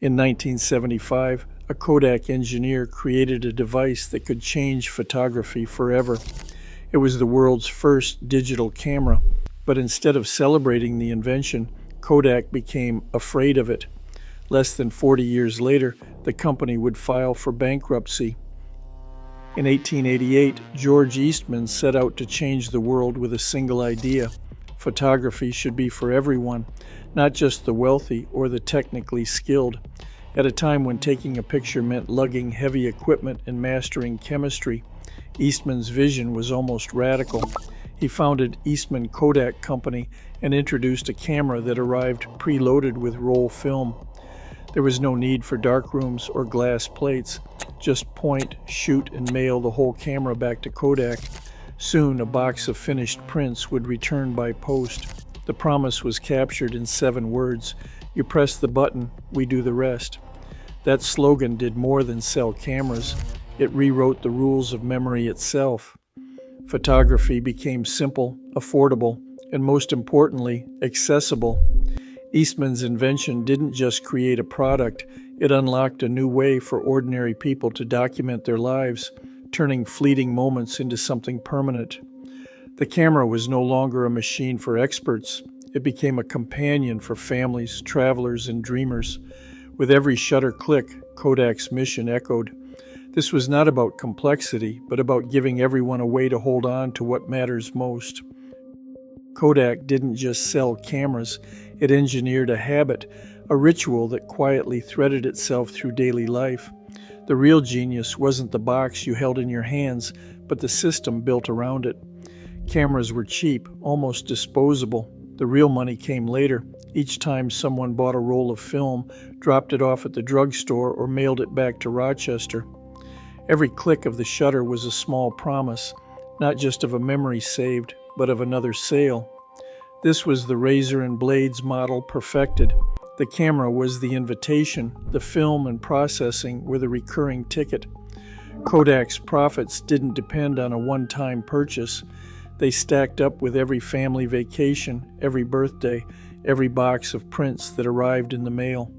In 1975, a Kodak engineer created a device that could change photography forever. It was the world's first digital camera, but instead of celebrating the invention, Kodak became afraid of it. Less than 40 years later, the company would file for bankruptcy. In 1888, George Eastman set out to change the world with a single idea. Photography should be for everyone, not just the wealthy or the technically skilled. At a time when taking a picture meant lugging heavy equipment and mastering chemistry, Eastman's vision was almost radical. He founded Eastman Kodak Company and introduced a camera that arrived preloaded with roll film. There was no need for darkrooms or glass plates. Just point, shoot, and mail the whole camera back to Kodak. Soon, a box of finished prints would return by post. The promise was captured in 7 words: "You press the button, we do the rest." That slogan did more than sell cameras. It rewrote the rules of memory itself. Photography became simple, affordable, and most importantly, accessible. Eastman's invention didn't just create a product, it unlocked a new way for ordinary people to document their lives, turning fleeting moments into something permanent. The camera was no longer a machine for experts. It became a companion for families, travelers, and dreamers. With every shutter click, Kodak's mission echoed. This was not about complexity, but about giving everyone a way to hold on to what matters most. Kodak didn't just sell cameras, it engineered a habit, a ritual that quietly threaded itself through daily life. The real genius wasn't the box you held in your hands, but the system built around it. Cameras were cheap, almost disposable. The real money came later, each time someone bought a roll of film, dropped it off at the drugstore, or mailed it back to Rochester. Every click of the shutter was a small promise, not just of a memory saved, but of another sale. This was the razor and blades model perfected. The camera was the invitation, the film and processing were the recurring ticket. Kodak's profits didn't depend on a one-time purchase. They stacked up with every family vacation, every birthday, every box of prints that arrived in the mail.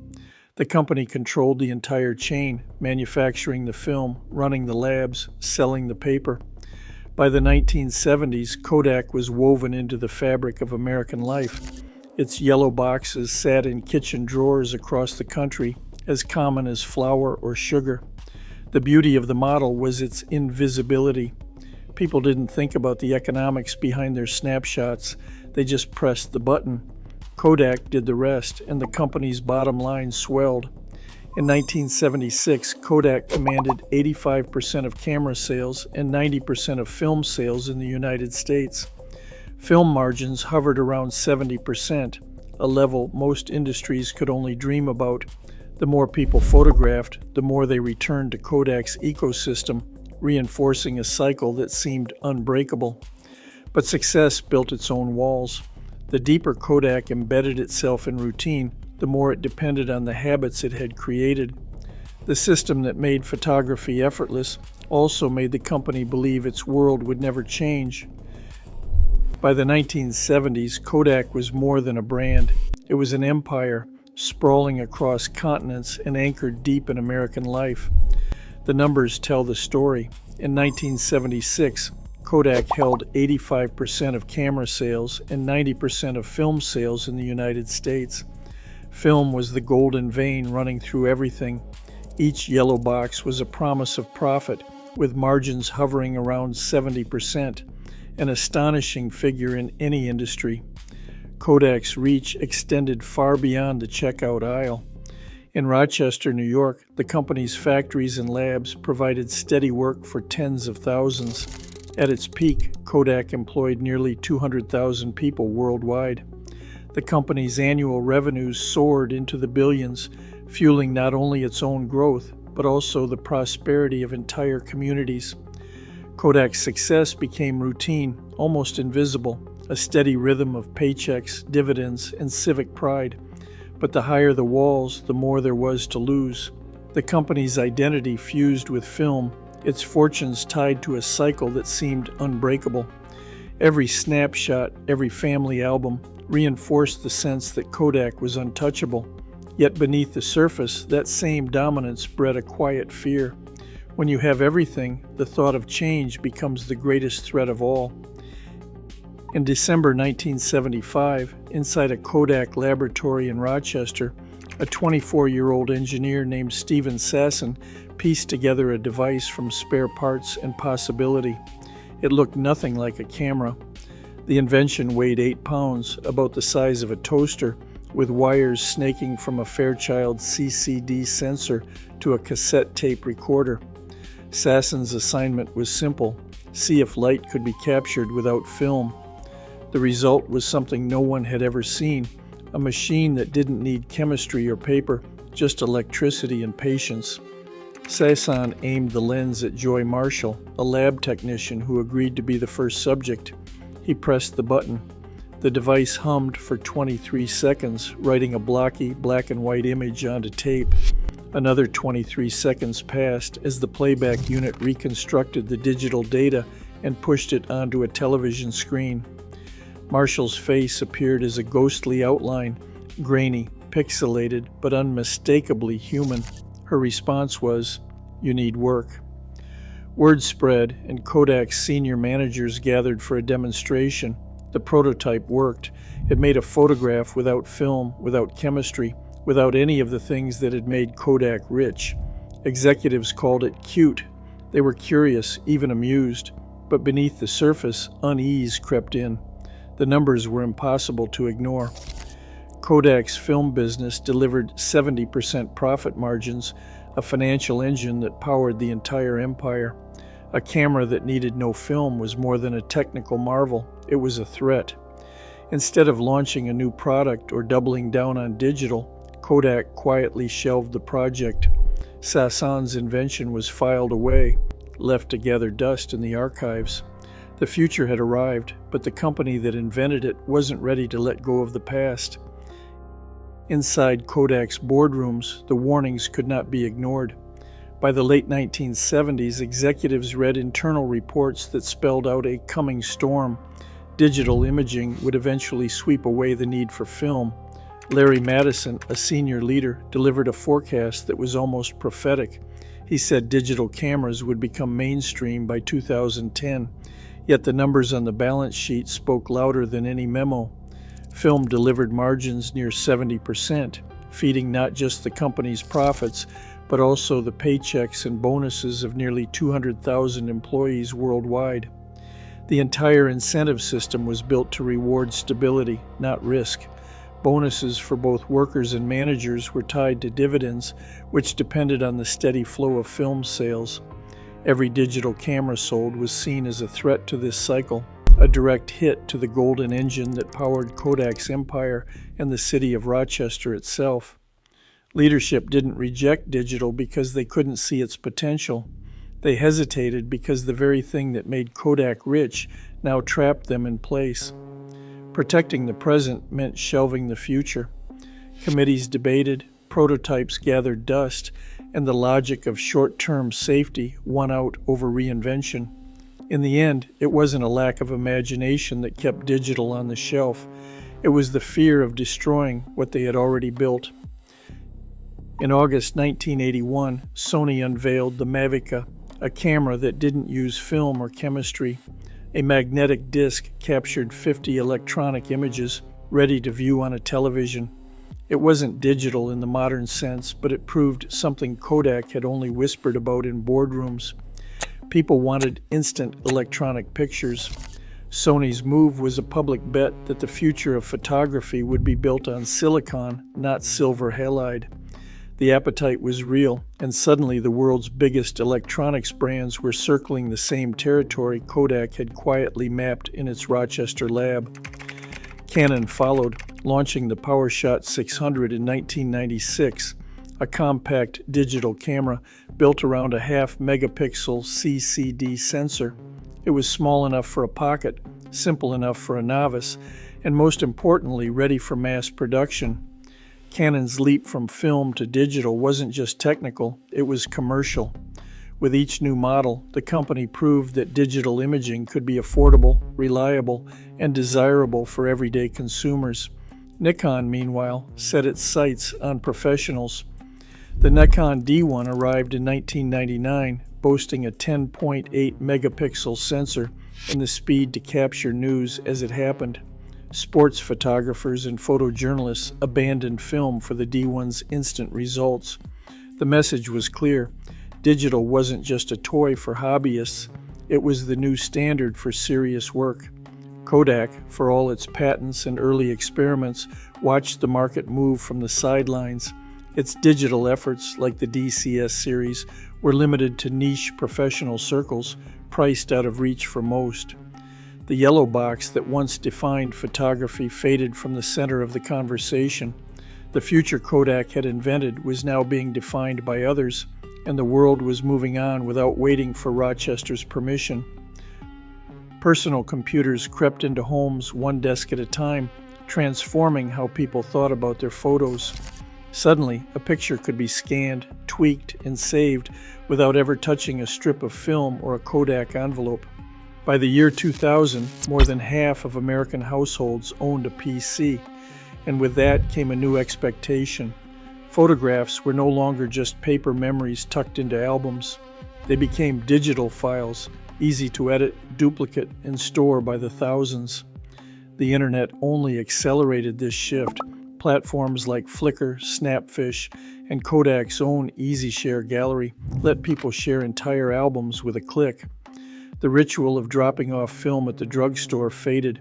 The company controlled the entire chain, manufacturing the film, running the labs, selling the paper. By the 1970s, Kodak was woven into the fabric of American life. Its yellow boxes sat in kitchen drawers across the country, as common as flour or sugar. The beauty of the model was its invisibility. People didn't think about the economics behind their snapshots. They just pressed the button. Kodak did the rest, and the company's bottom line swelled. In 1976, Kodak commanded 85% of camera sales and 90% of film sales in the United States. Film margins hovered around 70%, a level most industries could only dream about. The more people photographed, the more they returned to Kodak's ecosystem, reinforcing a cycle that seemed unbreakable. But success built its own walls. The deeper Kodak embedded itself in routine, the more it depended on the habits it had created. The system that made photography effortless also made the company believe its world would never change. By the 1970s, Kodak was more than a brand. It was an empire, sprawling across continents and anchored deep in American life. The numbers tell the story. In 1976, Kodak held 85% of camera sales and 90% of film sales in the United States. Film was the golden vein running through everything. Each yellow box was a promise of profit, with margins hovering around 70%, an astonishing figure in any industry. Kodak's reach extended far beyond the checkout aisle. In Rochester, New York, the company's factories and labs provided steady work for tens of thousands. At its peak, Kodak employed nearly 200,000 people worldwide. The company's annual revenues soared into the billions, fueling not only its own growth, but also the prosperity of entire communities. Kodak's success became routine, almost invisible, a steady rhythm of paychecks, dividends, and civic pride. But the higher the walls, the more there was to lose. The company's identity fused with film, its fortunes tied to a cycle that seemed unbreakable. Every snapshot, every family album, reinforced the sense that Kodak was untouchable. Yet beneath the surface, that same dominance bred a quiet fear. When you have everything, the thought of change becomes the greatest threat of all. In December 1975, inside a Kodak laboratory in Rochester, a 24-year-old engineer named Stephen Sasson pieced together a device from spare parts and possibility. It looked nothing like a camera. The invention weighed 8 pounds, about the size of a toaster, with wires snaking from a Fairchild CCD sensor to a cassette tape recorder. Sasson's assignment was simple: see if light could be captured without film. The result was something no one had ever seen, a machine that didn't need chemistry or paper, just electricity and patience. Sasson aimed the lens at Joy Marshall, a lab technician who agreed to be the first subject. He pressed the button. The device hummed for 23 seconds, writing a blocky black and white image onto tape. Another 23 seconds passed as the playback unit reconstructed the digital data and pushed it onto a television screen. Marshall's face appeared as a ghostly outline, grainy, pixelated, but unmistakably human. Her response was, "You need work." Word spread, and Kodak's senior managers gathered for a demonstration. The prototype worked. It made a photograph without film, without chemistry, without any of the things that had made Kodak rich. Executives called it cute. They were curious, even amused. But beneath the surface, unease crept in. The numbers were impossible to ignore. Kodak's film business delivered 70% profit margins, a financial engine that powered the entire empire. A camera that needed no film was more than a technical marvel. It was a threat. Instead of launching a new product or doubling down on digital, Kodak quietly shelved the project. Sasson's invention was filed away, left to gather dust in the archives. The future had arrived, but the company that invented it wasn't ready to let go of the past. Inside Kodak's boardrooms, the warnings could not be ignored. By the late 1970s, executives read internal reports that spelled out a coming storm. Digital imaging would eventually sweep away the need for film. Larry Madison, a senior leader, delivered a forecast that was almost prophetic. He said digital cameras would become mainstream by 2010, yet the numbers on the balance sheet spoke louder than any memo. Film delivered margins near 70%, feeding not just the company's profits, but also the paychecks and bonuses of nearly 200,000 employees worldwide. The entire incentive system was built to reward stability, not risk. Bonuses for both workers and managers were tied to dividends, which depended on the steady flow of film sales. Every digital camera sold was seen as a threat to this cycle, a direct hit to the golden engine that powered Kodak's empire and the city of Rochester itself. Leadership didn't reject digital because they couldn't see its potential. They hesitated because the very thing that made Kodak rich now trapped them in place. Protecting the present meant shelving the future. Committees debated, prototypes gathered dust, and the logic of short-term safety won out over reinvention. In the end, it wasn't a lack of imagination that kept digital on the shelf. It was the fear of destroying what they had already built. In August 1981, Sony unveiled the Mavica, a camera that didn't use film or chemistry. A magnetic disc captured 50 electronic images, ready to view on a television. It wasn't digital in the modern sense, but it proved something Kodak had only whispered about in boardrooms. People wanted instant electronic pictures. Sony's move was a public bet that the future of photography would be built on silicon, not silver halide. The appetite was real, and suddenly the world's biggest electronics brands were circling the same territory Kodak had quietly mapped in its Rochester lab. Canon followed, launching the PowerShot 600 in 1996, a compact digital camera built around a half-megapixel CCD sensor. It was small enough for a pocket, simple enough for a novice, and most importantly, ready for mass production. Canon's leap from film to digital wasn't just technical, it was commercial. With each new model, the company proved that digital imaging could be affordable, reliable, and desirable for everyday consumers. Nikon, meanwhile, set its sights on professionals. The Nikon D1 arrived in 1999, boasting a 10.8 megapixel sensor and the speed to capture news as it happened. Sports photographers and photojournalists abandoned film for the D1's instant results. The message was clear. Digital wasn't just a toy for hobbyists, it was the new standard for serious work. Kodak, for all its patents and early experiments, watched the market move from the sidelines. Its digital efforts, like the DCS series, were limited to niche professional circles, priced out of reach for most. The yellow box that once defined photography faded from the center of the conversation. The future Kodak had invented was now being defined by others, and the world was moving on without waiting for Rochester's permission. Personal computers crept into homes one desk at a time, transforming how people thought about their photos. Suddenly, a picture could be scanned, tweaked, and saved without ever touching a strip of film or a Kodak envelope. By the year 2000, more than half of American households owned a PC, and with that came a new expectation. Photographs were no longer just paper memories tucked into albums. They became digital files, easy to edit, duplicate, and store by the thousands. The internet only accelerated this shift. Platforms like Flickr, Snapfish, and Kodak's own EasyShare gallery let people share entire albums with a click. The ritual of dropping off film at the drugstore faded.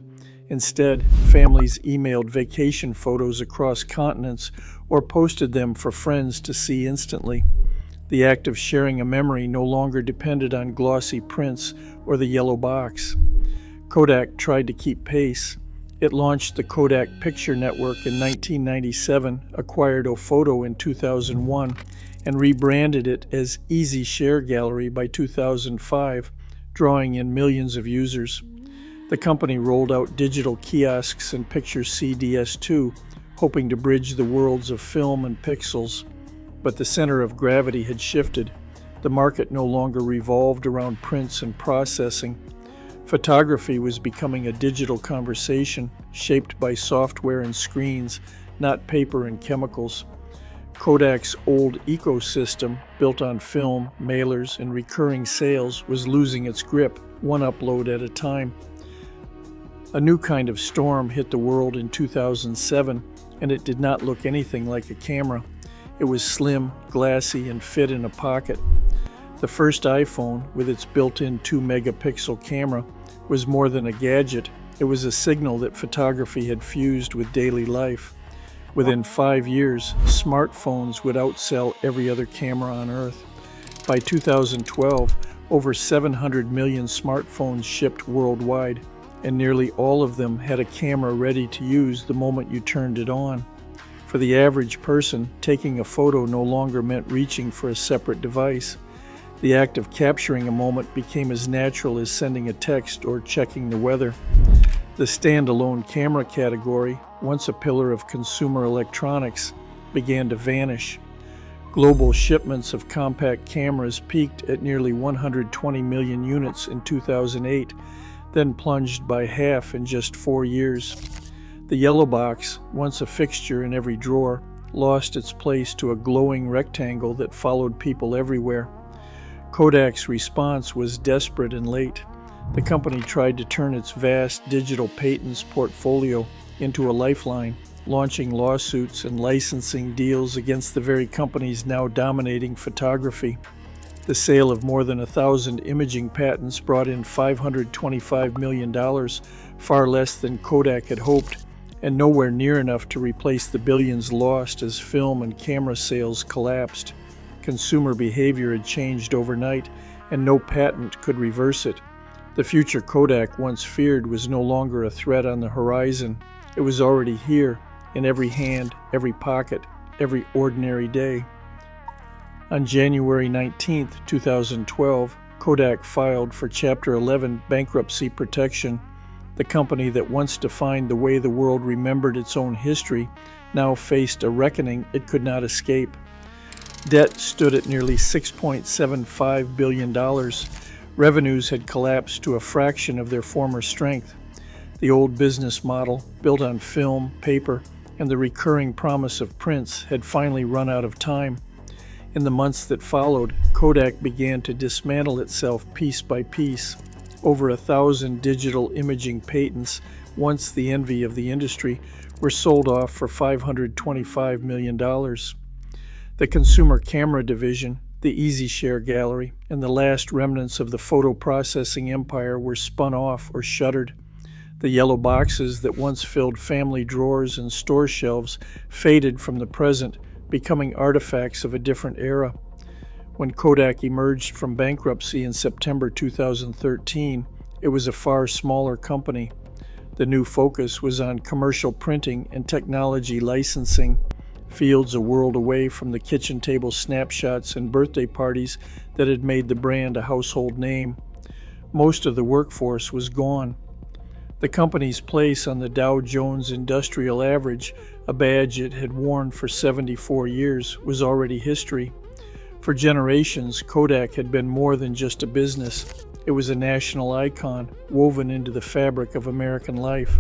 Instead, families emailed vacation photos across continents or posted them for friends to see instantly. The act of sharing a memory no longer depended on glossy prints or the yellow box. Kodak tried to keep pace. It launched the Kodak Picture Network in 1997, acquired Ophoto in 2001, and rebranded it as EasyShare Gallery by 2005, drawing in millions of users. The company rolled out digital kiosks and Picture CDS2, hoping to bridge the worlds of film and pixels. But the center of gravity had shifted. The market no longer revolved around prints and processing. Photography was becoming a digital conversation, shaped by software and screens, not paper and chemicals. Kodak's old ecosystem, built on film, mailers, and recurring sales, was losing its grip, one upload at a time. A new kind of storm hit the world in 2007, and it did not look anything like a camera. It was slim, glassy, and fit in a pocket. The first iPhone, with its built-in 2-megapixel camera, was more than a gadget. It was a signal that photography had fused with daily life. Within 5 years, smartphones would outsell every other camera on Earth. By 2012, over 700 million smartphones shipped worldwide, and nearly all of them had a camera ready to use the moment you turned it on. For the average person, taking a photo no longer meant reaching for a separate device. The act of capturing a moment became as natural as sending a text or checking the weather. The standalone camera category, once a pillar of consumer electronics, began to vanish. Global shipments of compact cameras peaked at nearly 120 million units in 2008, then plunged by half in just 4 years. The yellow box, once a fixture in every drawer, lost its place to a glowing rectangle that followed people everywhere. Kodak's response was desperate and late. The company tried to turn its vast digital patents portfolio into a lifeline, launching lawsuits and licensing deals against the very companies now dominating photography. The sale of more than 1,000 imaging patents brought in $525 million, far less than Kodak had hoped, and nowhere near enough to replace the billions lost as film and camera sales collapsed. Consumer behavior had changed overnight, and no patent could reverse it. The future Kodak once feared was no longer a threat on the horizon. It was already here, in every hand, every pocket, every ordinary day. On January 19, 2012, Kodak filed for Chapter 11 bankruptcy protection. The company that once defined the way the world remembered its own history now faced a reckoning it could not escape. Debt stood at nearly $6.75 billion. Revenues had collapsed to a fraction of their former strength. The old business model, built on film, paper, and the recurring promise of prints had finally run out of time. In the months that followed, Kodak began to dismantle itself piece by piece. Over 1,000 digital imaging patents, once the envy of the industry, were sold off for $525 million. The consumer camera division, the EasyShare gallery, and the last remnants of the photo processing empire were spun off or shuttered. The yellow boxes that once filled family drawers and store shelves faded from the present, becoming artifacts of a different era. When Kodak emerged from bankruptcy in September 2013, it was a far smaller company. The new focus was on commercial printing and technology licensing, fields a world away from the kitchen table snapshots and birthday parties that had made the brand a household name. Most of the workforce was gone. The company's place on the Dow Jones Industrial Average, a badge it had worn for 74 years, was already history. For generations, Kodak had been more than just a business. It was a national icon, woven into the fabric of American life.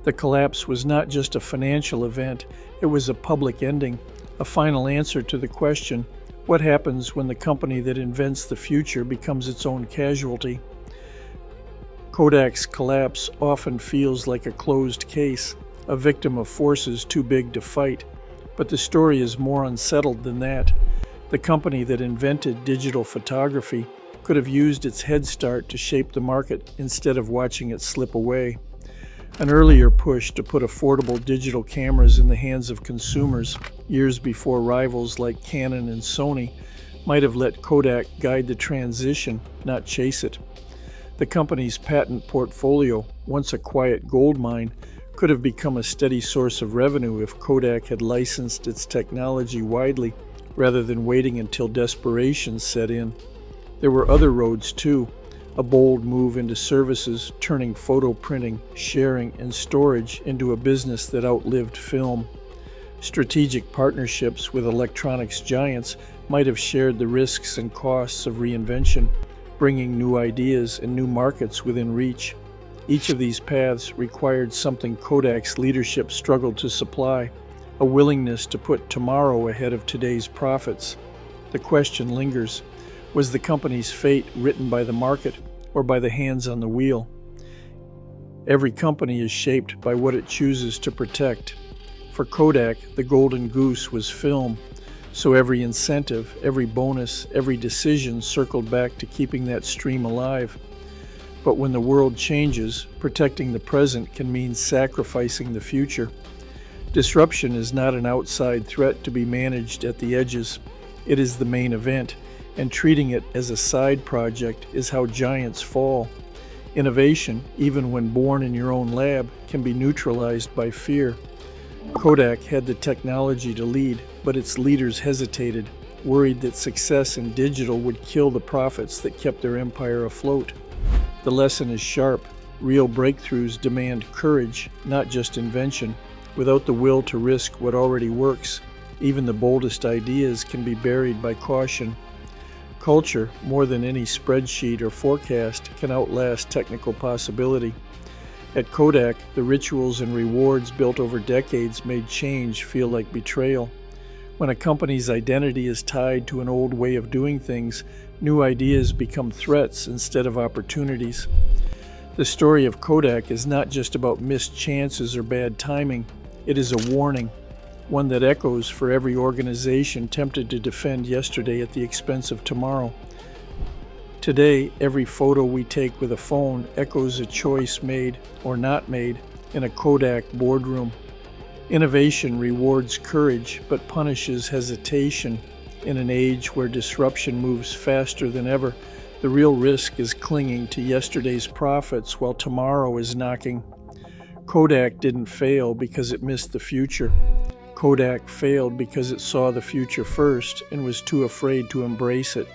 The collapse was not just a financial event, it was a public ending, a final answer to the question, what happens when the company that invents the future becomes its own casualty? Kodak's collapse often feels like a closed case, a victim of forces too big to fight. But the story is more unsettled than that. The company that invented digital photography could have used its head start to shape the market instead of watching it slip away. An earlier push to put affordable digital cameras in the hands of consumers, years before rivals like Canon and Sony, might have let Kodak guide the transition, not chase it. The company's patent portfolio, once a quiet gold mine, could have become a steady source of revenue if Kodak had licensed its technology widely, rather than waiting until desperation set in. There were other roads too, a bold move into services, turning photo printing, sharing, and storage into a business that outlived film. Strategic partnerships with electronics giants might have shared the risks and costs of reinvention, bringing new ideas and new markets within reach. Each of these paths required something Kodak's leadership struggled to supply, a willingness to put tomorrow ahead of today's profits. The question lingers, was the company's fate written by the market or by the hands on the wheel? Every company is shaped by what it chooses to protect. For Kodak, the golden goose was film, so every incentive, every bonus, every decision circled back to keeping that stream alive. But when the world changes, protecting the present can mean sacrificing the future. Disruption is not an outside threat to be managed at the edges. It is the main event, and treating it as a side project is how giants fall. Innovation, even when born in your own lab, can be neutralized by fear. Kodak had the technology to lead, but its leaders hesitated, worried that success in digital would kill the profits that kept their empire afloat. The lesson is sharp. Real breakthroughs demand courage, not just invention. Without the will to risk what already works, even the boldest ideas can be buried by caution. Culture, more than any spreadsheet or forecast, can outlast technical possibility. At Kodak, the rituals and rewards built over decades made change feel like betrayal. When a company's identity is tied to an old way of doing things, new ideas become threats instead of opportunities. The story of Kodak is not just about missed chances or bad timing. It is a warning, one that echoes for every organization tempted to defend yesterday at the expense of tomorrow. Today, every photo we take with a phone echoes a choice made or not made in a Kodak boardroom. Innovation rewards courage but punishes hesitation. In an age where disruption moves faster than ever, the real risk is clinging to yesterday's profits while tomorrow is knocking. Kodak didn't fail because it missed the future. Kodak failed because it saw the future first and was too afraid to embrace it.